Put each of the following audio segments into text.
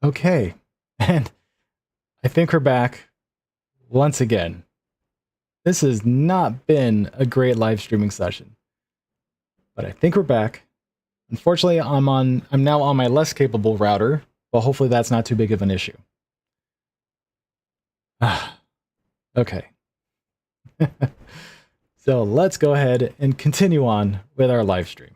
Okay, and I think we're back once again. This has not been a great live streaming session, but I think we're back. Unfortunately, I'm now on my less capable router, but hopefully that's not too big of an issue. Okay. So let's go ahead and continue on with our live stream.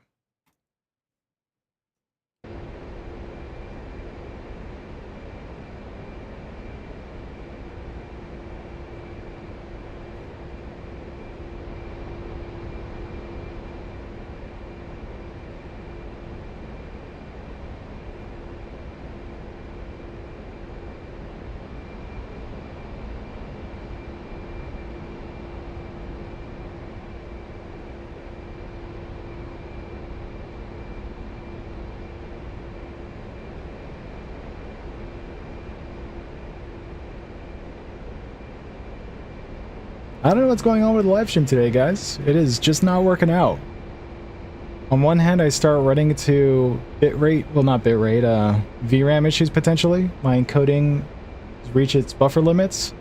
I don't know what's going on with the live stream today, guys. It is just not working out. On one hand, I start running into bitrate, well, not bitrate, VRAM issues potentially. My encoding has reached its buffer limits.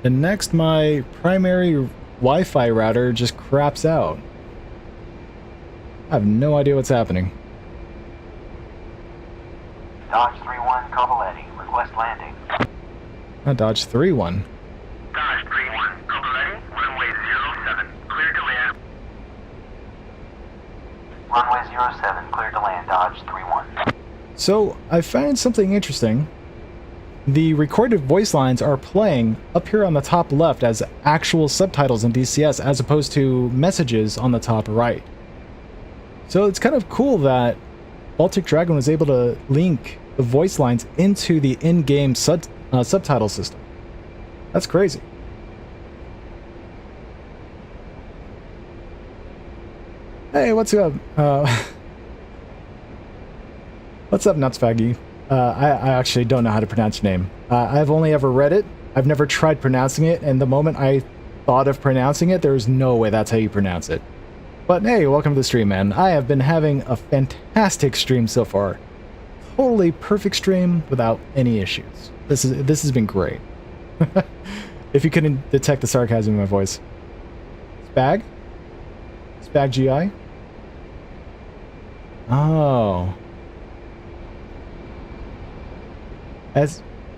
And next, my primary Wi-Fi router just craps out. I have no idea what's happening. Dodge 3-1, Cavaletti, request landing. Dodge 3-1. Dodge 3-1, Cavaletti, runway 07, clear to land. Runway 07, clear to land, Dodge 3-1. So, I found something interesting. The recorded voice lines are playing up here on the top left as actual subtitles in DCS as opposed to messages on the top right. So it's kind of cool that Baltic Dragon was able to link the voice lines into the in-game subtitle system. That's crazy. Hey, what's up? What's up, Nutsfaggy? I actually don't know how to pronounce your name. I've only ever read it. I've never tried pronouncing it, and the moment I thought of pronouncing it, there's no way that's how you pronounce it. But hey, welcome to the stream, man. I have been having a fantastic stream so far. Totally perfect stream without any issues. This has been great. If you couldn't detect the sarcasm in my voice. Spag? Spag GI? Oh.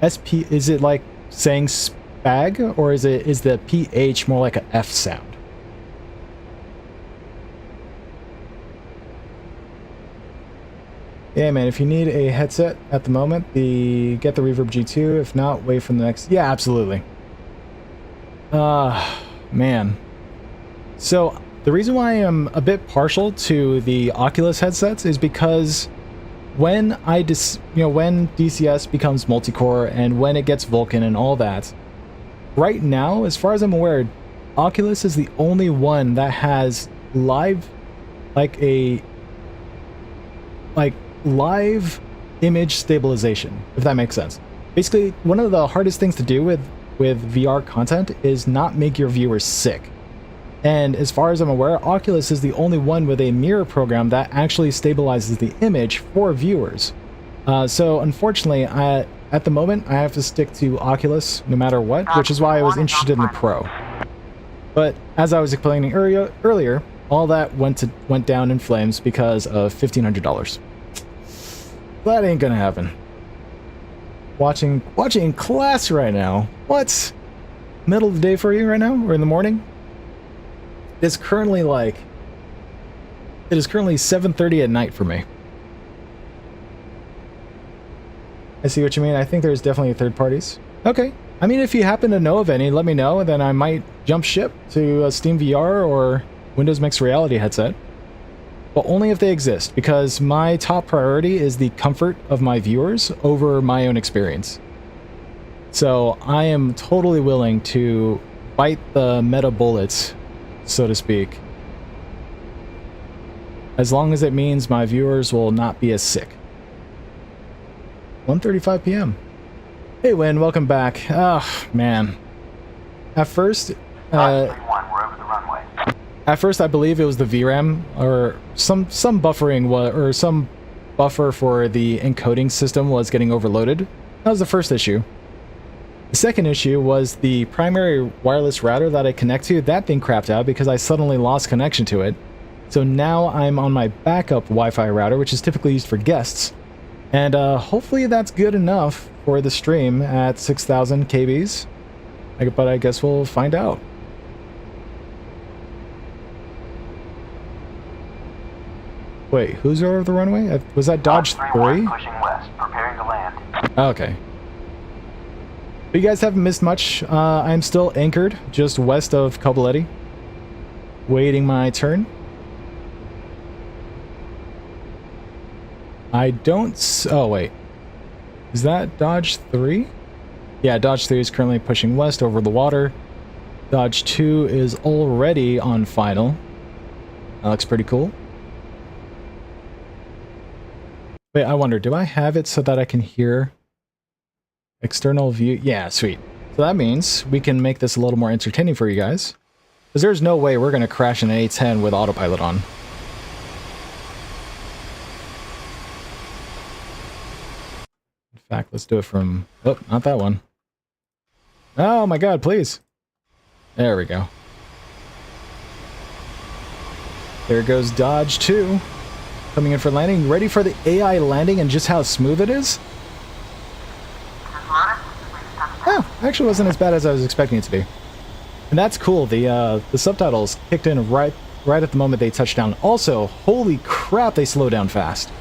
SP, is it like saying spag, or is the PH more like a F sound? Yeah, man, if you need a headset at the moment, get the Reverb G2. If not, wait for the next... Yeah, absolutely. Man. So, the reason why I am a bit partial to the Oculus headsets is because when when DCS becomes multi-core and when it gets Vulkan and all that, right now, as far as I'm aware, Oculus is the only one that has live image stabilization, if that makes sense. Basically, one of the hardest things to do with VR content is not make your viewers sick. And as far as I'm aware, Oculus is the only one with a mirror program that actually stabilizes the image for viewers. So unfortunately, at the moment, I have to stick to Oculus no matter what, which is why I was interested in the Pro. But as I was explaining earlier, all that went down in flames because of $1,500. That ain't gonna happen. Watching class right now. What? Middle of the day for you right now, or in the morning? It's currently 7:30 at night for me. I see what you mean. I think there's definitely third parties. Okay. I mean, if you happen to know of any, let me know, and then I might jump ship to a Steam VR or Windows Mixed Reality headset. But only if they exist, because my top priority is the comfort of my viewers over my own experience. So I am totally willing to bite the meta bullets, so to speak, as long as it means my viewers will not be as sick. 1:35 p.m. Hey, Win, welcome back. Oh, man. At first, We're over the runway. At first, I believe it was the VRAM or some buffering or some buffer for the encoding system was getting overloaded. That was the first issue. The second issue was the primary wireless router that I connect to. That thing crapped out because I suddenly lost connection to it. So now I'm on my backup Wi-Fi router, which is typically used for guests. And hopefully that's good enough for the stream at 6,000 KBs. But I guess we'll find out. Wait, who's over the runway? Was that Dodge 3? Pushing west, preparing to land. Okay. But you guys haven't missed much. I'm still anchored just west of Kobuleti, waiting my turn. I don't... Oh, wait. Is that Dodge 3? Yeah, Dodge 3 is currently pushing west over the water. Dodge 2 is already on final. That looks pretty cool. Wait, I wonder, do I have it so that I can hear external view? Yeah, sweet. So that means we can make this a little more entertaining for you guys. Because there's no way we're going to crash an A10 with autopilot on. In fact, let's do it from... Oh, not that one. Oh my god, please. There we go. There goes Dodge 2. Coming in for landing. Ready for the AI landing and just how smooth it is? Oh, actually wasn't as bad as I was expecting it to be. And that's cool. The subtitles kicked in right at the moment they touched down. Also, holy crap, they slow down fast.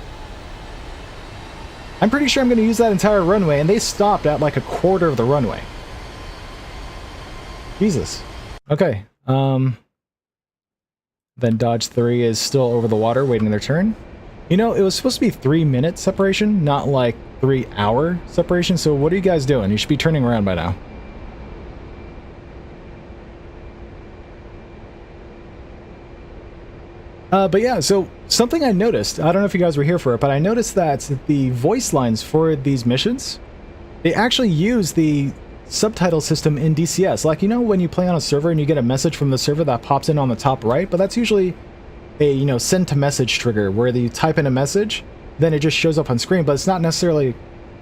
I'm pretty sure I'm going to use that entire runway, and they stopped at like a quarter of the runway. Jesus. Okay. Then Dodge 3 is still over the water, waiting their turn. You know, it was supposed to be 3-minute separation, not like 3-hour separation, so what are you guys doing? You should be turning around by now. But yeah, so something I noticed, I don't know if you guys were here for it, but I noticed that the voice lines for these missions, they actually use the subtitle system in DCS. Like, you know, when you play on a server and you get a message from the server that pops in on the top right, but that's usually a, you know, send to message trigger where you type in a message, then it just shows up on screen, but it's not necessarily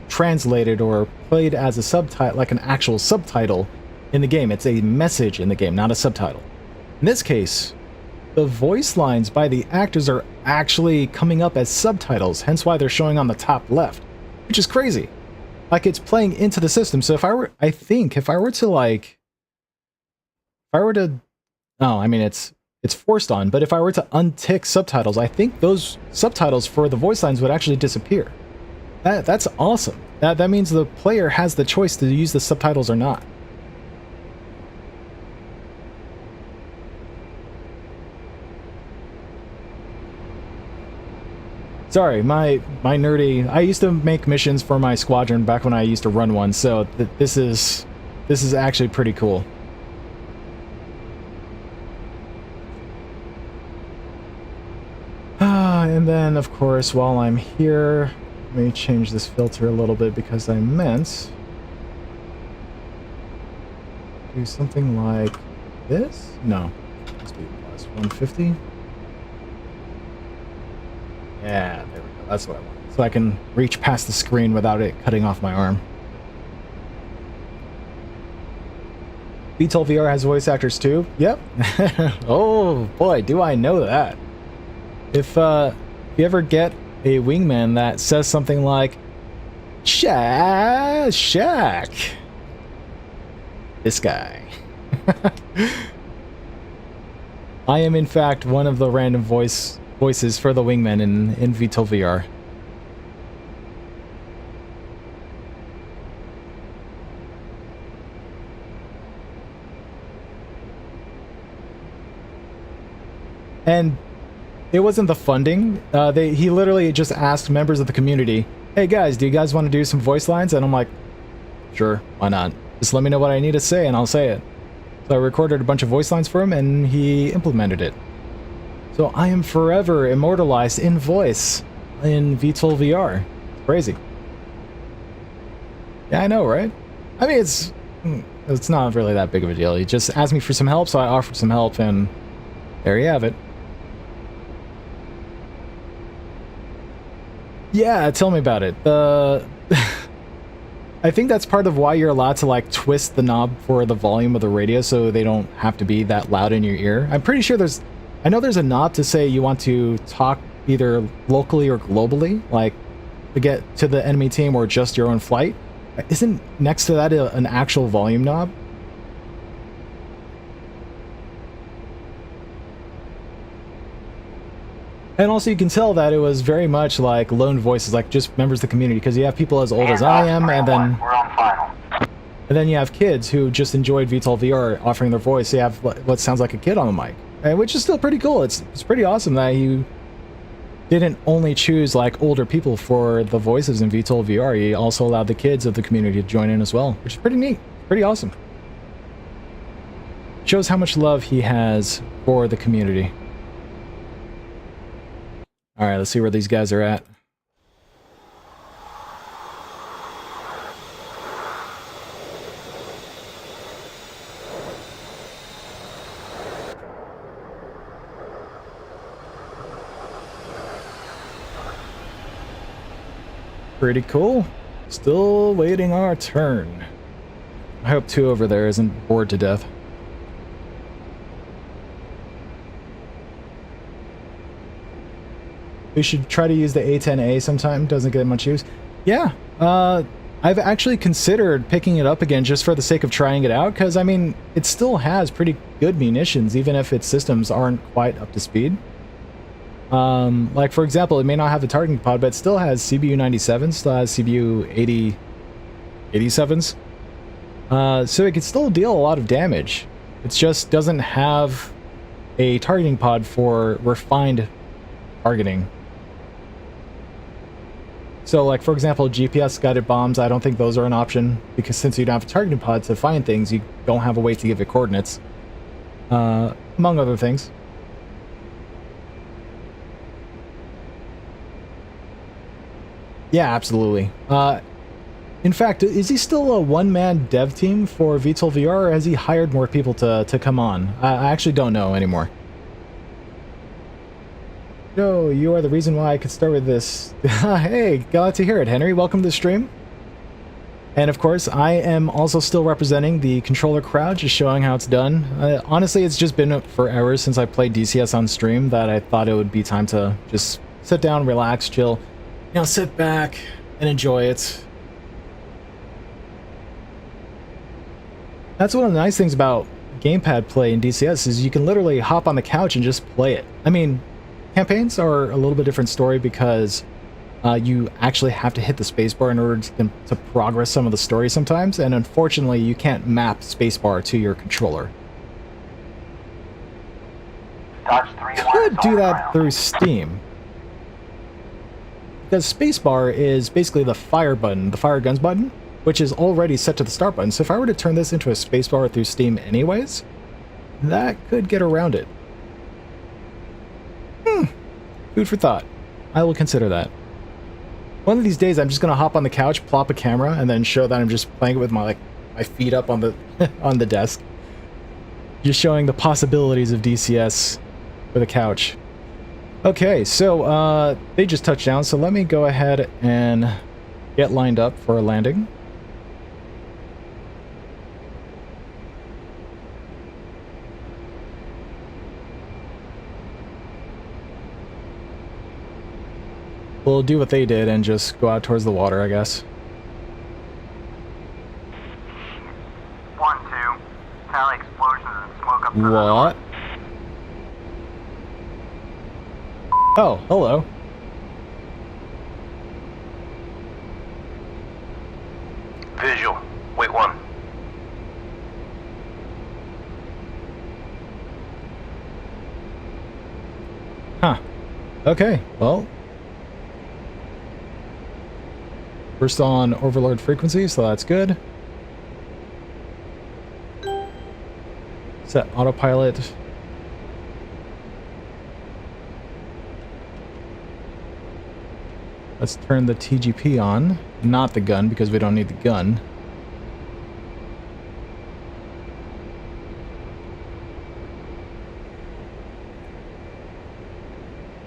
translated or played as a subtitle, like an actual subtitle in the game. It's a message in the game, not a subtitle. In this case, the voice lines by the actors are actually coming up as subtitles, hence why they're showing on the top left, which is crazy. Like, it's playing into the system. So if I were, I think if I were to oh, I mean, it's forced on, but if I were to untick subtitles, I think those subtitles for the voice lines would actually disappear. That's awesome. That means the player has the choice to use the subtitles or not. Sorry, my nerdy... I used to make missions for my squadron back when I used to run one, so this is actually pretty cool. And then, of course, while I'm here, let me change this filter a little bit because I meant do something like this? No, let's be plus 150. Yeah, there we go. That's what I want. So I can reach past the screen without it cutting off my arm. VTOL VR has voice actors too? Yep. Oh boy, do I know that. If you ever get a wingman that says something like, Shaq. This guy. I am in fact one of the random voices for the wingmen in VTOL VR. And it wasn't the funding. He literally just asked members of the community, hey guys, do you guys want to do some voice lines? And I'm like, sure, why not? Just let me know what I need to say and I'll say it. So I recorded a bunch of voice lines for him and he implemented it. So I am forever immortalized in voice in VTOL VR. It's crazy. Yeah, I know, right? I mean, it's not really that big of a deal. He just asked me for some help, so I offered some help, and there you have it. Yeah, tell me about it. I think that's part of why you're allowed to like twist the knob for the volume of the radio so they don't have to be that loud in your ear. I'm pretty sure I know there's a knob to say you want to talk either locally or globally, like to get to the enemy team or just your own flight. Isn't next to that an actual volume knob? And also you can tell that it was very much like lone voices, like just members of the community, because you have people as old as I am, and then We're on final. and then you have kids who just enjoyed VTOL VR offering their voice. So you have what sounds like a kid on the mic, which is still pretty cool. It's pretty awesome that you didn't only choose like older people for the voices in VTOL VR. You also allowed the kids of the community to join in as well, which is pretty neat, pretty awesome. Shows how much love he has for the community. All right, let's see where these guys are at. Pretty cool. Still waiting our turn. I hope 2 over there isn't bored to death. We should try to use the A10A sometime. Doesn't get much use. Yeah, I've actually considered picking it up again just for the sake of trying it out, because, I mean, it still has pretty good munitions, even if its systems aren't quite up to speed. Like, for example, it may not have the targeting pod, but it still has CBU-97, still has CBU-87s. So it can still deal a lot of damage. It just doesn't have a targeting pod for refined targeting. So, like, for example, GPS-guided bombs, I don't think those are an option, because since you don't have a targeting pod to find things, you don't have a way to give it coordinates. Among other things. Yeah, absolutely. In fact, is he still a one-man dev team for VTOL VR, or has he hired more people to come on? I actually don't know anymore. No, you are the reason why I could start with this. Hey, glad to hear it, Henry. Welcome to the stream. And of course, I am also still representing the controller crowd, just showing how it's done. Honestly, it's just been forever since I played DCS on stream that I thought it would be time to just sit down, relax, chill. You know, sit back and enjoy it. That's one of the nice things about gamepad play in DCS is you can literally hop on the couch and just play it. I mean, campaigns are a little bit different story because you actually have to hit the spacebar in order to progress some of the story sometimes, and unfortunately you can't map spacebar to your controller. Could do that through Steam. Because spacebar is basically the fire button, the fire guns button, which is already set to the start button. So if I were to turn this into a spacebar through Steam anyways, that could get around it. Food for thought. I will consider that. One of these days, I'm just gonna hop on the couch, plop a camera, and then show that I'm just playing it with my my feet up on the on the desk, just showing the possibilities of DCS with a couch. Okay, so they just touched down, so let me go ahead and get lined up for a landing. We'll do what they did and just go out towards the water, I guess. 1-2. Tally explosions and smoke up to the What? Oh, hello. Visual. Wait 1. Huh. Okay, well. We're still on overload frequency, so that's good. Set autopilot. Let's turn the TGP on, not the gun, because we don't need the gun.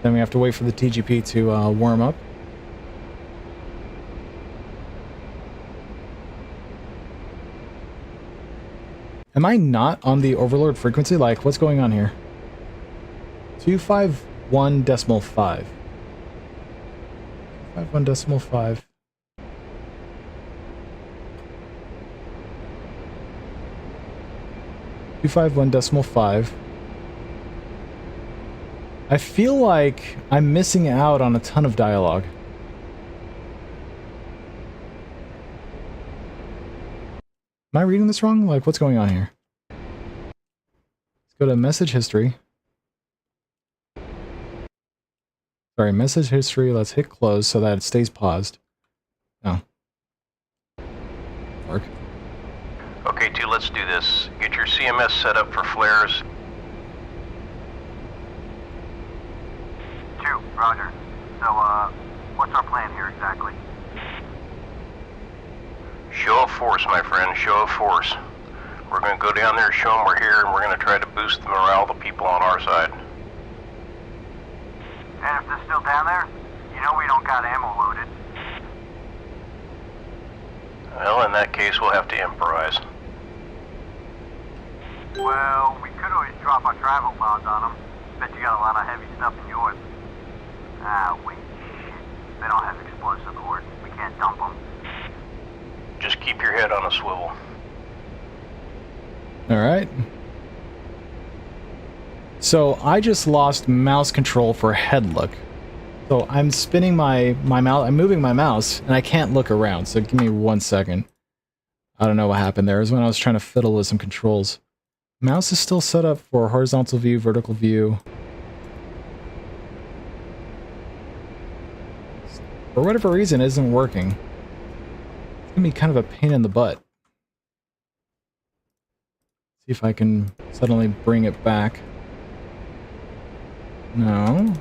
Then we have to wait for the TGP to warm up. Am I not on the Overlord frequency? Like, what's going on here? 251.5. 251.5. 251.5. I feel like I'm missing out on a ton of dialogue. Am I reading this wrong? Like, what's going on here? Let's go to message history. Sorry, message history. Let's hit close so that it stays paused. Oh. Work. Okay, 2, let's do this. Get your CMS set up for flares. 2, roger. So, what's our plan here exactly? Show of force, my friend, show of force. We're going to go down there, show them we're here, and we're going to try to boost the morale of the people on our side. And if they're still down there, you know we don't got ammo loaded. Well, in that case, we'll have to improvise. Well, we could always drop our travel pods on them. Bet you got a lot of heavy stuff in yours. Ah, wait, shit. They don't have explosive ordnance. We can't dump them. Just keep your head on a swivel. Alright. So I just lost mouse control for head look. So I'm spinning my mouse, I'm moving my mouse, and I can't look around. So give me 1 second. I don't know what happened there. It was when I was trying to fiddle with some controls. Mouse is still set up for horizontal view, vertical view. For whatever reason, it isn't working. It's gonna be kind of a pain in the butt. See if I can suddenly bring it back. No.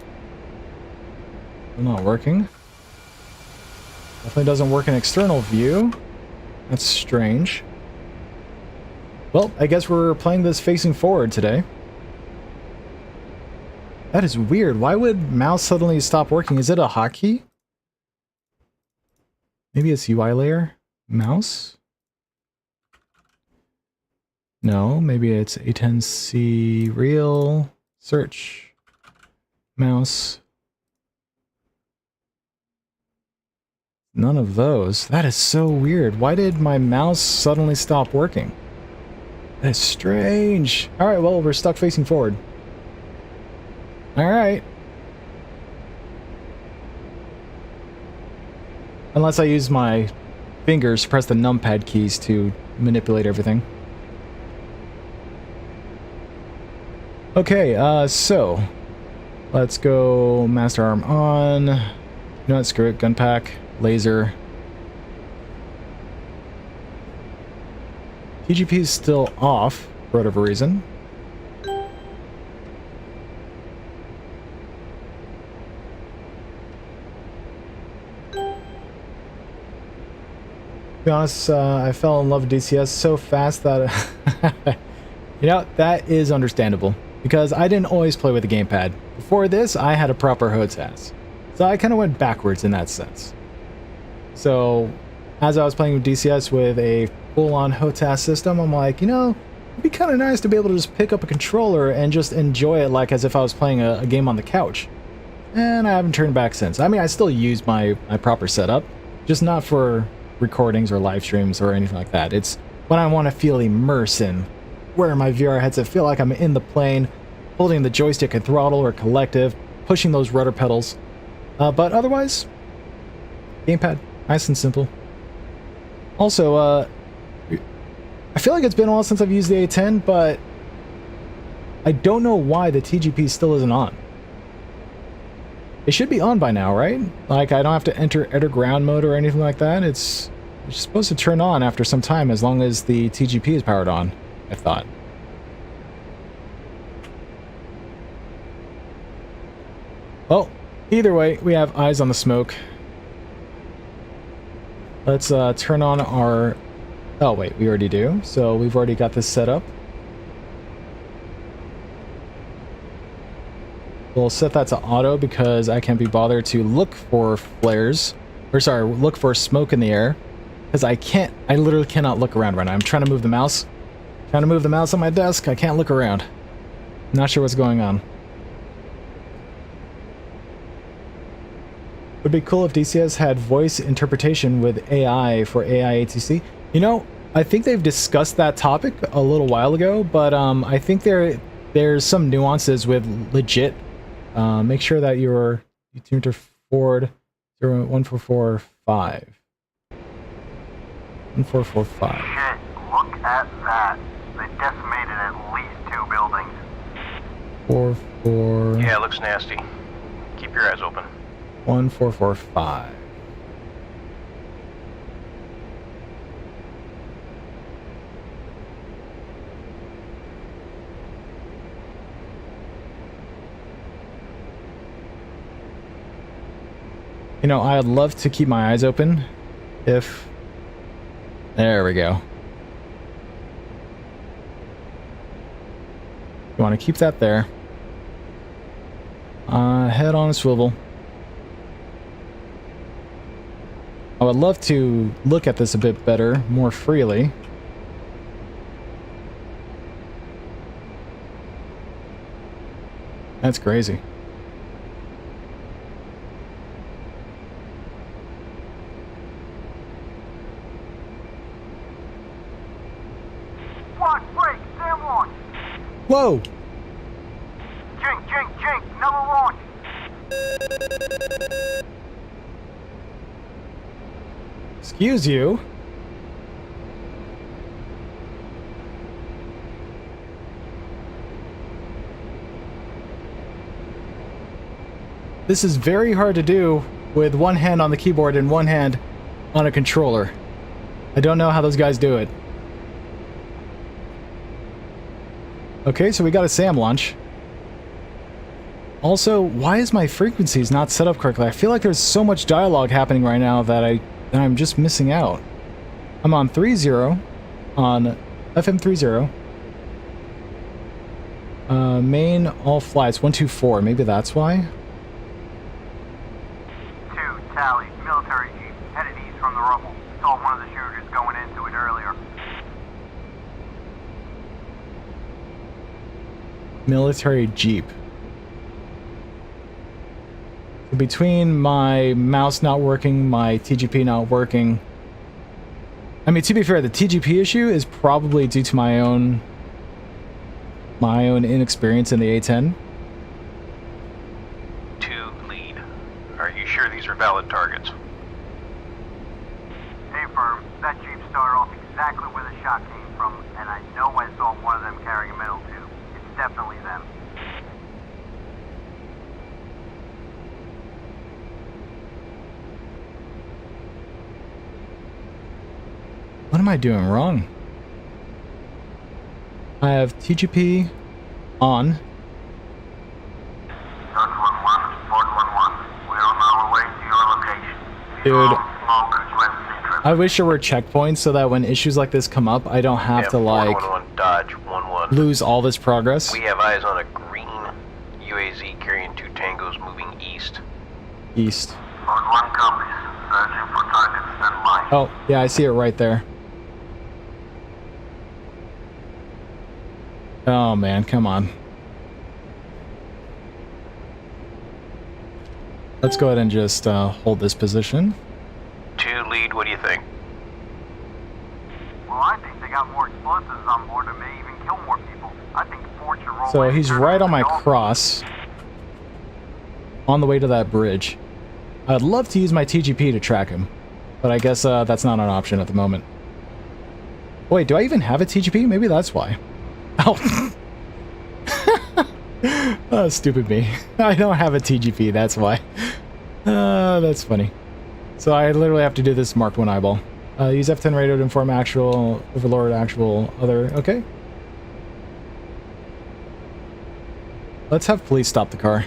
Still not working. Definitely doesn't work in external view. That's strange. Well, I guess we're playing this facing forward today. That is weird. Why would mouse suddenly stop working? Is it a hotkey? Maybe it's UI layer? Mouse? No, maybe it's A10C real. Search. Mouse. None of those. That is so weird. Why did my mouse suddenly stop working? That is strange. Alright, well, we're stuck facing forward. Alright. Unless I use my fingers to press the numpad keys to manipulate everything. Okay, so let's go master arm on. You know what, screw it, gun pack, laser. TGP is still off for whatever reason. To be honest, I fell in love with DCS so fast that you know, that is understandable because I didn't always play with the gamepad. Before this, I had a proper HOTAS, so I kind of went backwards in that sense. So, as I was playing with DCS with a full-on HOTAS system, I'm like, you know, it'd be kind of nice to be able to just pick up a controller and just enjoy it like as if I was playing a game on the couch. And I haven't turned back since. I mean, I still use my proper setup, just not for recordings or live streams or anything like that. It's when I want to feel immersed in wearing my VR headset, feel like I'm in the plane, holding the joystick and throttle or collective, pushing those rudder pedals. But otherwise, gamepad, nice and simple. Also, I feel like it's been a while since I've used the A10, but I don't know why the TGP still isn't on. It should be on by now, right? Like, I don't have to enter ground mode or anything like that. It's supposed to turn on after some time as long as the TGP is powered on, I thought. Well, either way, we have eyes on the smoke. Let's turn on our... Oh, wait, we already do. So we've already got this set up. We'll set that to auto because I can't be bothered to look for flares. Or sorry, look for smoke in the air. Because I literally cannot look around right now. I'm trying to move the mouse. Trying to move the mouse on my desk, I can't look around. Not sure what's going on. Would be cool if DCS had voice interpretation with AI for AI ATC. You know, I think they've discussed that topic a little while ago, but I think there's some nuances with legit. Make sure that you tune to Ford 01445. 1445. Shit, look at that. They decimated at least 2 buildings. 44. Yeah, it looks nasty. Keep your eyes open. 1445. You know, I'd love to keep my eyes open if... There we go. You want to keep that there. Head on a swivel. I would love to look at this a bit better, more freely. That's crazy. Watch, break, Sam launch. Whoa! Jink, another launch. Excuse you. This is very hard to do with one hand on the keyboard and one hand on a controller. I don't know how those guys do it. Okay, so we got a SAM launch. Also, why is my frequencies not set up correctly? I feel like there's so much dialogue happening right now that I'm just missing out. I'm on 3.0, on FM 3.0. Main all flights 124. Maybe that's why. 2 tally, military jeep headed east from the rubble. Saw one of the shooters going into it earlier. Military jeep. Between my mouse not working, my TGP not working. I mean, to be fair, the TGP issue is probably due to my own inexperience in the A10. 2 lead. Are you sure these are valid targets? Hey, firm, that jeep started off exactly where the shot came from, and I know I saw one of them carrying a metal tube. It's definitely them. What am I doing wrong? I have TGP on. 111, Ford 11. We're on our way to your location. Dude, I wish there were checkpoints so that when issues like this come up, I don't have to like 411 Dodge 11. lose all this progress. We have eyes on a green UAZ carrying 2 tangos moving east. East. Ford 1 copies. Searching for targets, stand by. Oh, yeah, I see it right there. Oh man, come on. Let's go ahead and just hold this position. 2 lead, what do you think? Well, I think they got more explosives on board and may even kill more people. I think Ford should roll So in he's and right on my turn it off. cross. On the way to that bridge. I'd love to use my TGP to track him. But I guess that's not an option at the moment. Wait, do I even have a TGP? Maybe that's why. Oh. Oh, stupid me. I don't have a TGP, that's why. That's funny. So I literally have to do this Mark 1 eyeball. Use F10 radio to inform actual, overlord, actual, other, okay. Let's have police stop the car.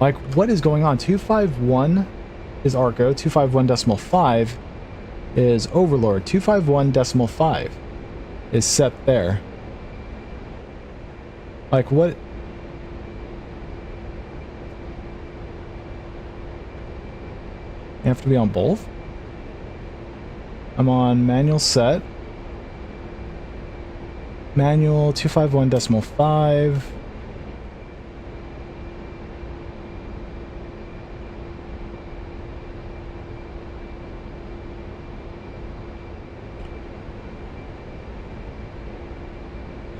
Like, what is going on? 251 is Arco, 251.5 is Overlord, 251.5. is set there. Like, what? You have to be on both? I'm on manual set. Manual 251.5.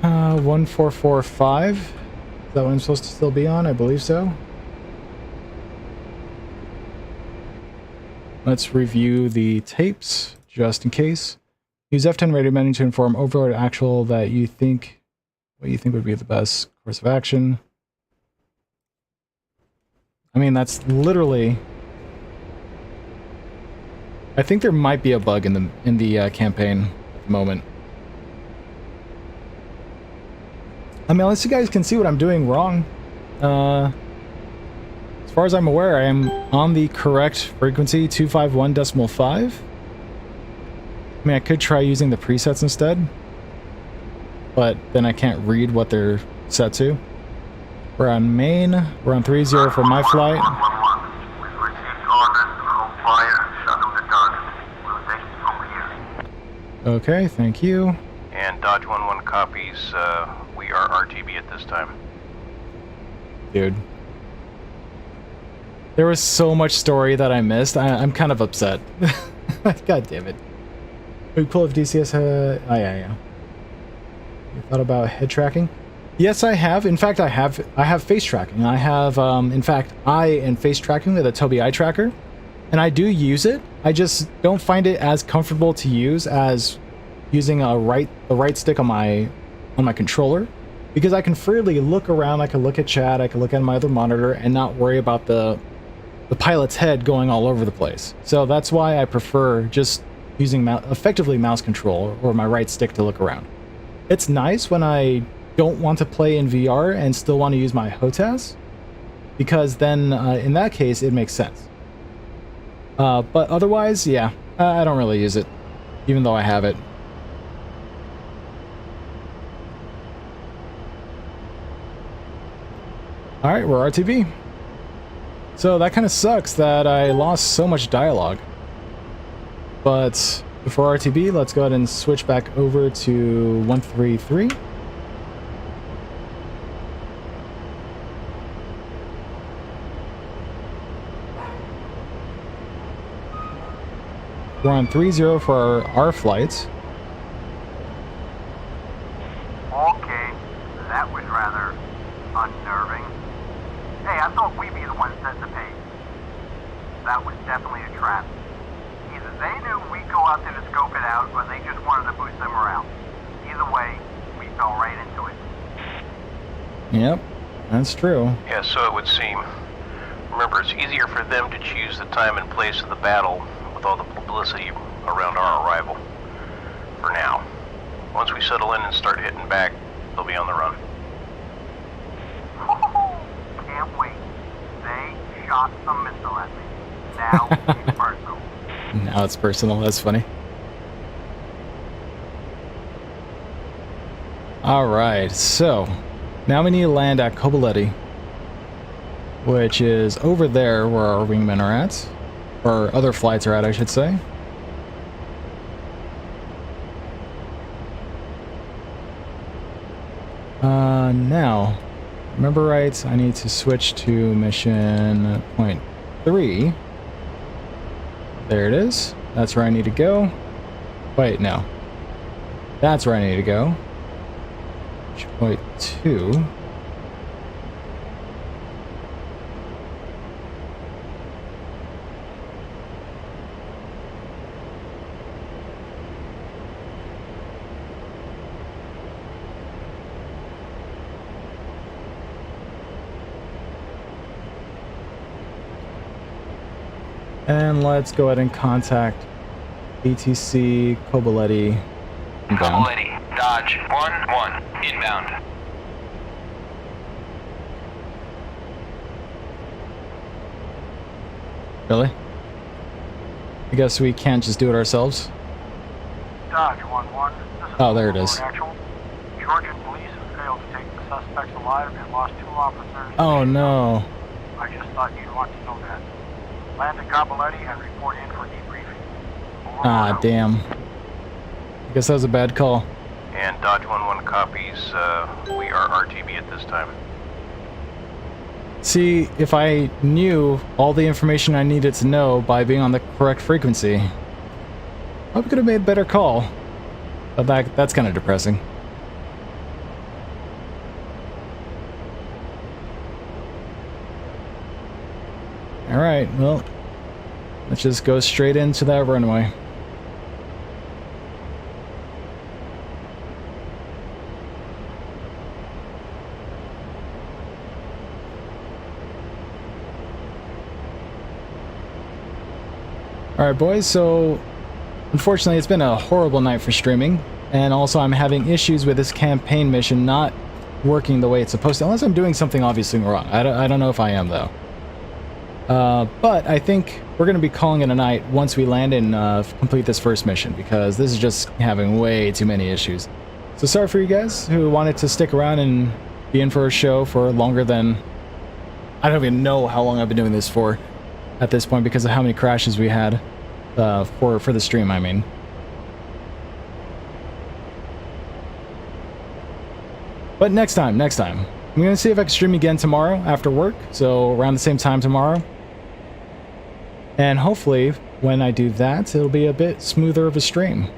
Uh, 1445. Is that what I'm supposed to still be on? I believe so. Let's review the tapes, just in case. Use F10 radio menu to inform Overlord Actual that you think what you think would be the best course of action. I mean, that's literally. I think there might be a bug in the campaign at the moment. I mean, unless you guys can see what I'm doing wrong. As far as I'm aware, I am on the correct frequency, 251.5. I mean, I could try using the presets instead, but then I can't read what they're set to. We're on main. We're on 30 for my flight. We've received orders to hold fire, shuttle the target. We'll take it from here. Okay, thank you. And Dodge 11 copies. We are RTB at this time. Dude. There was so much story that I missed. I'm kind of upset. God damn it. We pull if DCS. Oh yeah. You thought about head tracking? Yes, I have. In fact, I have face tracking. I have, in fact, eye and face tracking with a Tobii eye tracker, and I do use it. I just don't find it as comfortable to use as using the right stick on my controller, because I can freely look around. I can look at chat. I can look at my other monitor and not worry about the pilot's head going all over the place. So that's why I prefer just using effectively mouse control or my right stick to look around. It's nice when I don't want to play in VR and still want to use my HOTAS, because then in that case it makes sense. But otherwise, yeah, I don't really use it, even though I have it. Alright, we're RTB. So that kind of sucks that I lost so much dialogue. But before RTB, let's go ahead and switch back over to 133. We're on 30 for our flights. Okay, that was rather unnerving. Hey, I thought we'd be the ones set the pace. That was definitely a trap. Either they knew we'd go out there to scope it out, or they just wanted to boost their morale. Either way, we fell right into it. Yep, that's true. Yeah, so it would seem. Remember, it's easier for them to choose the time and place of the battle with all the publicity around our arrival. For now. Once we settle in and start hitting back, they'll be on the run. Can't wait. They shot a missile at me. Now it's personal. Now it's personal, that's funny. Alright, so now we need to land at Kobuleti, which is over there where our wingmen are at. Or other flights are at, I should say. Now, remember right, I need to switch to mission point 3. There it is. That's where I need to go. Wait, no. That's where I need to go. Point 2. And let's go ahead and contact ATC Kobuleti inbound. Kobuleti, Dodge 1-1, inbound. Really? I guess we can't just do it ourselves. Dodge 1-1. This is Oh, there it is. Actual. Georgian police have failed to take the suspects alive and lost 2 officers. Oh no. I just thought you'd want to know that. Land at Capoletti and report in for debriefing. Over Ah, and out. damn. I guess that was a bad call. And Dodge 1-1 copies, we are RTB at this time. See, if I knew all the information I needed to know by being on the correct frequency, I probably could have made a better call. But that's kind of depressing. Alright, well, let's just go straight into that runway. Alright boys, so unfortunately it's been a horrible night for streaming, and also I'm having issues with this campaign mission not working the way it's supposed to, unless I'm doing something obviously wrong. I don't know if I am though. But I think we're going to be calling it a night once we land and complete this first mission, because this is just having way too many issues. So sorry for you guys who wanted to stick around and be in for a show for longer than... I don't even know how long I've been doing this for at this point because of how many crashes we had for the stream, I mean. But next time. I'm going to see if I can stream again tomorrow after work, so around the same time tomorrow. And hopefully, when I do that, it'll be a bit smoother of a stream.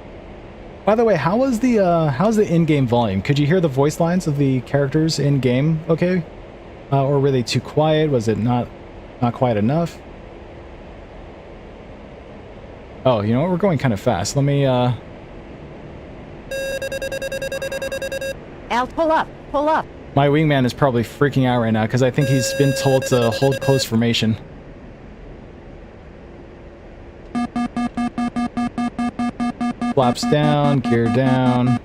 By the way, how's the in-game volume? Could you hear the voice lines of the characters in-game okay? Or were they too quiet? Was it not quiet enough? Oh, you know what? We're going kind of fast. Let me, Al, pull up. My wingman is probably freaking out right now because I think he's been told to hold close formation. Flaps down, gear down.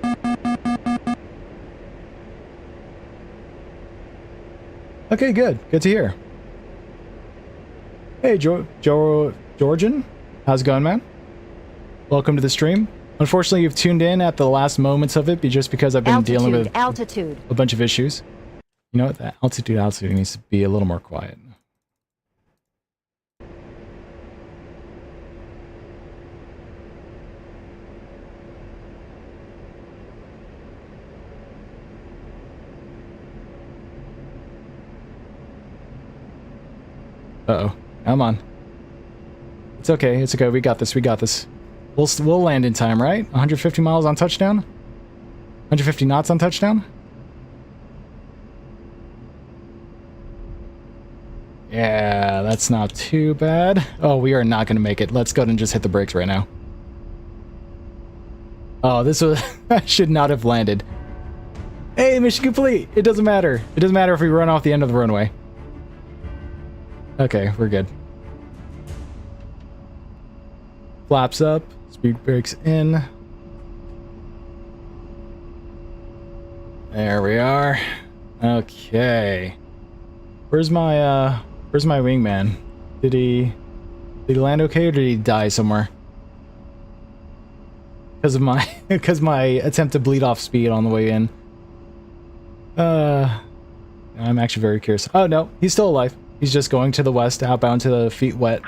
Okay, good. Good to hear. Hey, Georgian. How's it going, man? Welcome to the stream. Unfortunately, you've tuned in at the last moments of it just because I've been dealing with a bunch of issues. You know what? That altitude needs to be a little more quiet. Uh-oh. Come on. It's okay. It's okay. We got this. We'll land in time, right? 150 miles on touchdown? 150 knots on touchdown? Yeah, that's not too bad. Oh, we are not going to make it. Let's go ahead and just hit the brakes right now. Oh, this was... I should not have landed. Hey, mission complete! It doesn't matter. It doesn't matter if we run off the end of the runway. Okay, we're good. Flaps up. Speed brakes in. There we are. Okay. Where's my wingman? Did he land okay or did he die somewhere? Because of my attempt to bleed off speed on the way in. I'm actually very curious. Oh no, he's still alive. He's just going to the west, outbound to the feet wet.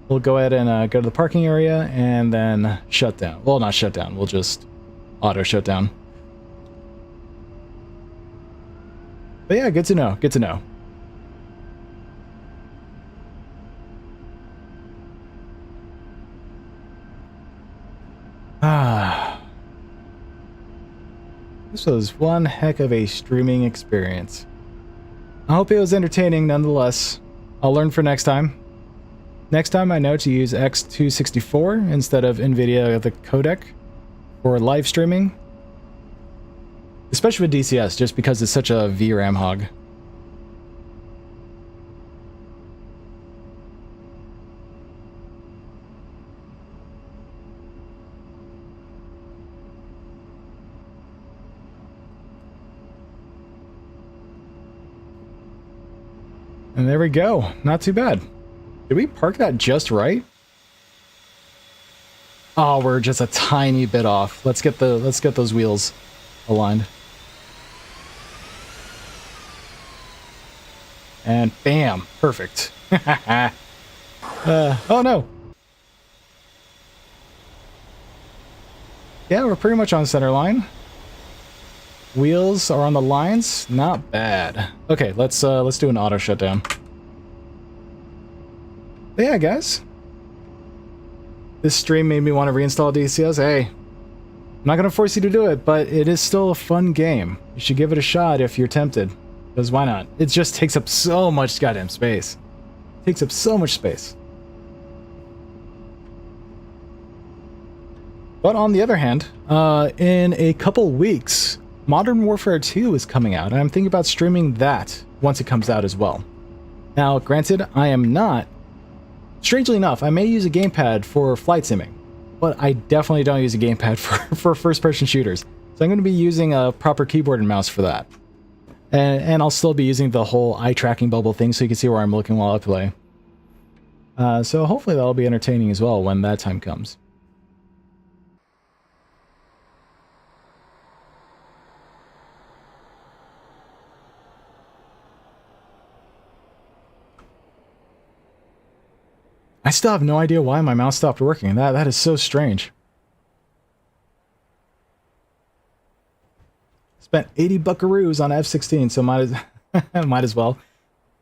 We'll go ahead and go to the parking area and then shut down. Well, not shut down. We'll just auto shut down. But yeah, good to know. Good to know. This was one heck of a streaming experience. I hope it was entertaining nonetheless. I'll learn for next time. Next time I know to use X264 instead of NVIDIA the codec for live streaming. Especially with DCS, just because it's such a VRAM hog. And there we go. Not too bad. Did we park that just right? Oh, we're just a tiny bit off. Let's get those wheels aligned. And bam, perfect. Oh no. Yeah, we're pretty much on center line. Wheels are on the lines, not bad. Okay, let's do an auto shutdown. But yeah, guys. This stream made me want to reinstall DCS. Hey, I'm not gonna force you to do it, but it is still a fun game. You should give it a shot if you're tempted. Because why not? It just takes up so much goddamn space. It takes up so much space. But on the other hand, in a couple weeks, Modern Warfare 2 is coming out, and I'm thinking about streaming that once it comes out as well. Now, granted, I am not. Strangely enough, I may use a gamepad for flight simming, but I definitely don't use a gamepad for first-person shooters. So I'm going to be using a proper keyboard and mouse for that. And I'll still be using the whole eye tracking bubble thing so you can see where I'm looking while I play. So hopefully that'll be entertaining as well when that time comes. I still have no idea why my mouse stopped working. That is so strange. Spent 80 buckaroos on F-16, so might as well.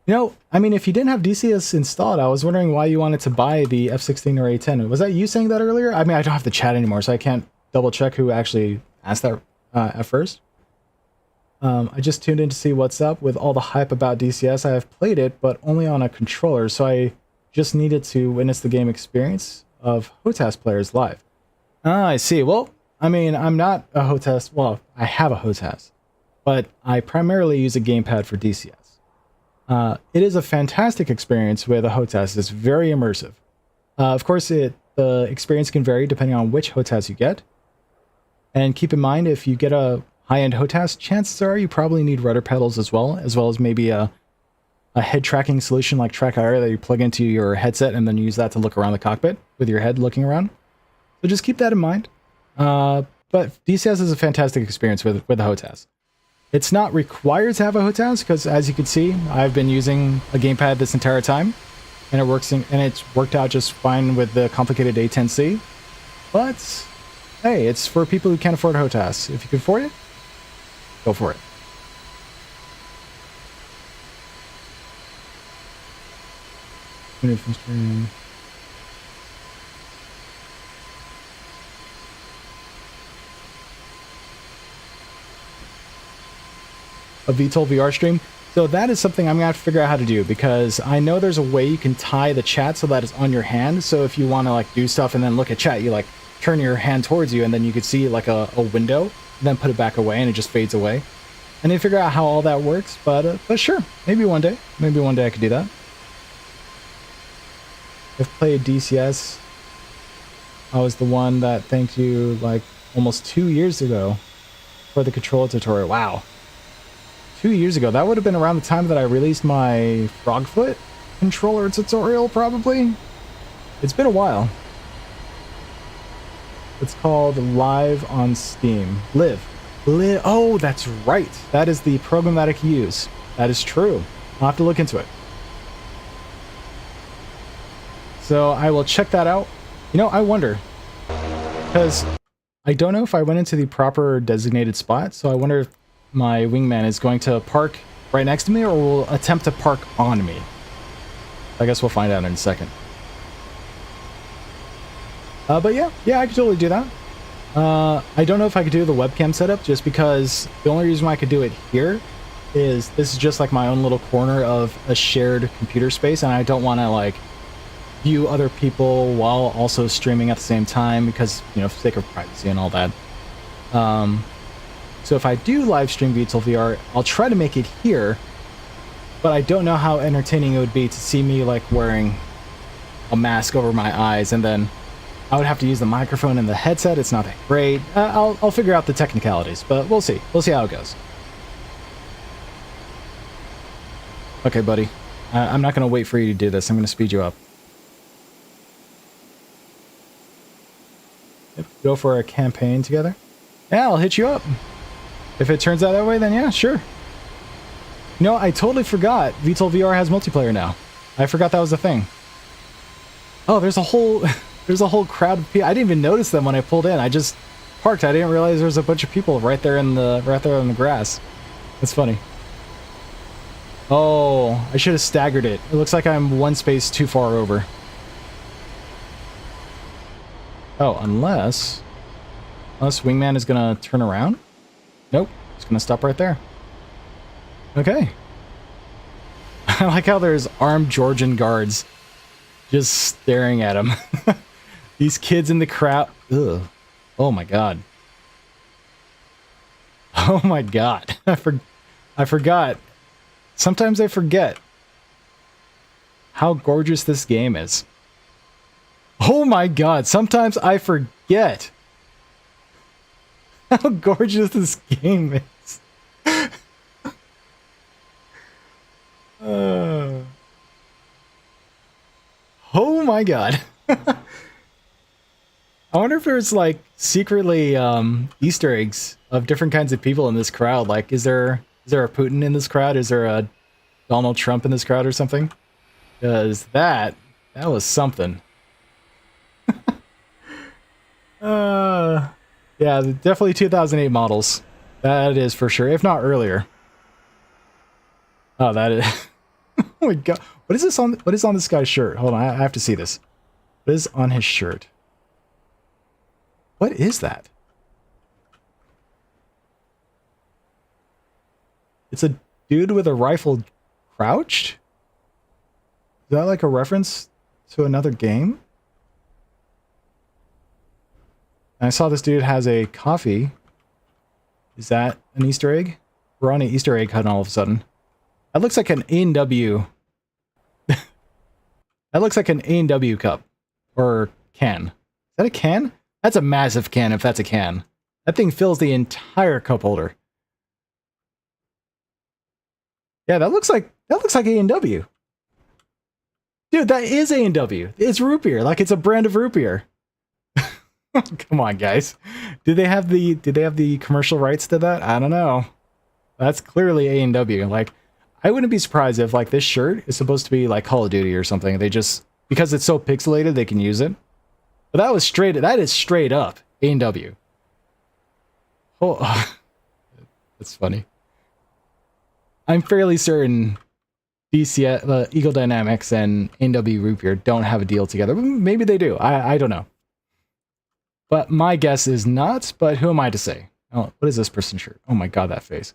You know, I mean, if you didn't have DCS installed, I was wondering why you wanted to buy the F-16 or A-10. Was that you saying that earlier? I mean, I don't have the chat anymore, so I can't double check who actually asked that at first. I just tuned in to see what's up with all the hype about DCS. I have played it, but only on a controller, so I just needed to witness the game experience of HOTAS players live. Ah, I see. Well, I mean, I'm not a HOTAS. Well, I have a HOTAS, but I primarily use a gamepad for DCS. It is a fantastic experience with a HOTAS. It's very immersive. Of course, the experience can vary depending on which HOTAS you get. And keep in mind, if you get a high-end HOTAS, chances are you probably need rudder pedals as well as maybe a head tracking solution like TrackIR that you plug into your headset and then use that to look around the cockpit with your head looking around. So just keep that in mind. But DCS is a fantastic experience with the HOTAS. It's not required to have a HOTAS because, as you can see, I've been using a gamepad this entire time, and it's worked out just fine with the complicated A10C. But hey, it's for people who can't afford a HOTAS. If you can afford it, go for it. A VTOL VR stream. So that is something I'm gonna have to figure out how to do, because I know there's a way you can tie the chat so that it's on your hand. So if you want to like do stuff and then look at chat, you like turn your hand towards you and then you could see like a window, then put it back away and it just fades away. I need to figure out how all that works, but sure, maybe one day I could do that. I've played DCS. I was the one that thanked you like almost 2 years ago for the controller tutorial. Wow. 2 years ago. That would have been around the time that I released my Frogfoot controller tutorial, probably. It's been a while. It's called Live on Steam. Live. Oh, that's right. That is the program that I can use. That is true. I'll have to look into it. So I will check that out. You know, I wonder, because I don't know if I went into the proper designated spot, so I wonder if my wingman is going to park right next to me or will attempt to park on me. I guess we'll find out in a second. But yeah, I could totally do that. I don't know if I could do the webcam setup, just because the only reason why I could do it here is this is just like my own little corner of a shared computer space, and I don't want to like view other people while also streaming at the same time because, you know, for the sake of privacy and all that. So if I do live stream VTOL VR, I'll try to make it here, but I don't know how entertaining it would be to see me like wearing a mask over my eyes, and then I would have to use the microphone and the headset. It's not that great. I'll figure out the technicalities, but we'll see. We'll see how it goes. Okay, buddy. I'm not going to wait for you to do this. I'm going to speed you up. go for a campaign together? Yeah, I'll hit you up. If it turns out that way, then yeah, sure. You know, I totally forgot VTOL VR has multiplayer now. I forgot that was a thing. Oh, there's a whole crowd of people. I didn't even notice them when I pulled in. I just parked. I didn't realize there was a bunch of people right there in the grass. That's funny. Oh, I should have staggered it. It looks like I'm one space too far over. Oh, unless Wingman is gonna turn around? Nope, it's gonna stop right there. Okay. I like how there's armed Georgian guards just staring at him. These kids in the crowd. Ugh. Oh my god. Oh my god. I forgot. Sometimes I forget how gorgeous this game is. Oh my god, sometimes I forget how gorgeous this game is. Oh my god. I wonder if there's like secretly Easter eggs of different kinds of people in this crowd. Like, is there a Putin in this crowd? Is there a Donald Trump in this crowd or something? Because that was something. Yeah, definitely 2008 models. That is for sure, if not earlier. Oh, that is. Oh my god, what is this on? What is on this guy's shirt? Hold on, I have to see this. What is on his shirt? What is that? It's a dude with a rifle crouched? Is that like a reference to another game? And I saw this dude has a coffee. Is that an Easter egg? We're on an Easter egg hunt all of a sudden. That looks like an A&W. That looks like an A&W cup. Or can. Is that a can? That's a massive can if that's a can. That thing fills the entire cup holder. Yeah, that looks like A&W. Dude, that is A&W. It's root beer. Like, it's a brand of root beer. Come on, guys. Did they have the commercial rights to that? I don't know. That's clearly A&W. Like, I wouldn't be surprised if like this shirt is supposed to be like Call of Duty or something. They just, because it's so pixelated, they can use it. But that is straight up A&W. Oh, that's funny. I'm fairly certain DCS, Eagle Dynamics and A&W Root Beer don't have a deal together. Maybe they do. I don't know. But my guess is not, but who am I to say? Oh, what is this person's shirt? Oh my god, that face.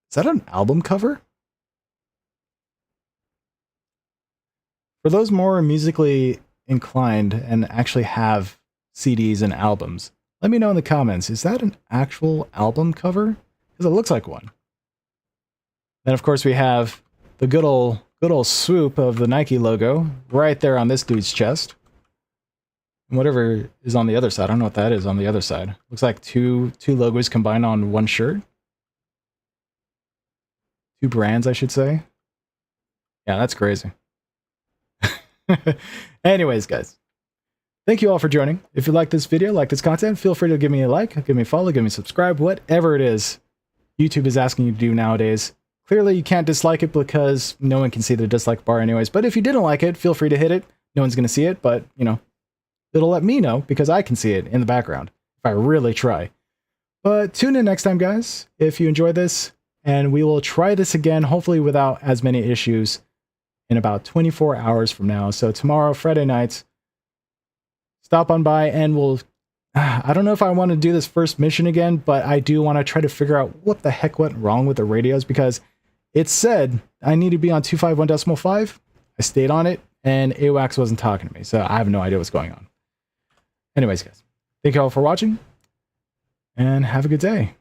Is that an album cover? For those more musically inclined and actually have CDs and albums, let me know in the comments. Is that an actual album cover? Because it looks like one. Then of course we have the good old swoop of the Nike logo right there on this dude's chest. And whatever is on the other side, I don't know what that is on the other side. Looks like two logos combined on one shirt. Two brands, I should say. Yeah, that's crazy. Anyways, guys. Thank you all for joining. If you like this video, like this content, feel free to give me a like, give me a follow, give me a subscribe, whatever it is YouTube is asking you to do nowadays. Clearly, you can't dislike it because no one can see the dislike bar anyways. But if you didn't like it, feel free to hit it. No one's going to see it, but, you know, it'll let me know because I can see it in the background if I really try. But tune in next time, guys, if you enjoyed this. And we will try this again, hopefully without as many issues, in about 24 hours from now. So tomorrow, Friday night, stop on by and we'll... I don't know if I want to do this first mission again, but I do want to try to figure out what the heck went wrong with the radios because it said I need to be on 251.5. I stayed on it and AWACS wasn't talking to me. So I have no idea what's going on. Anyways, guys, thank you all for watching and have a good day.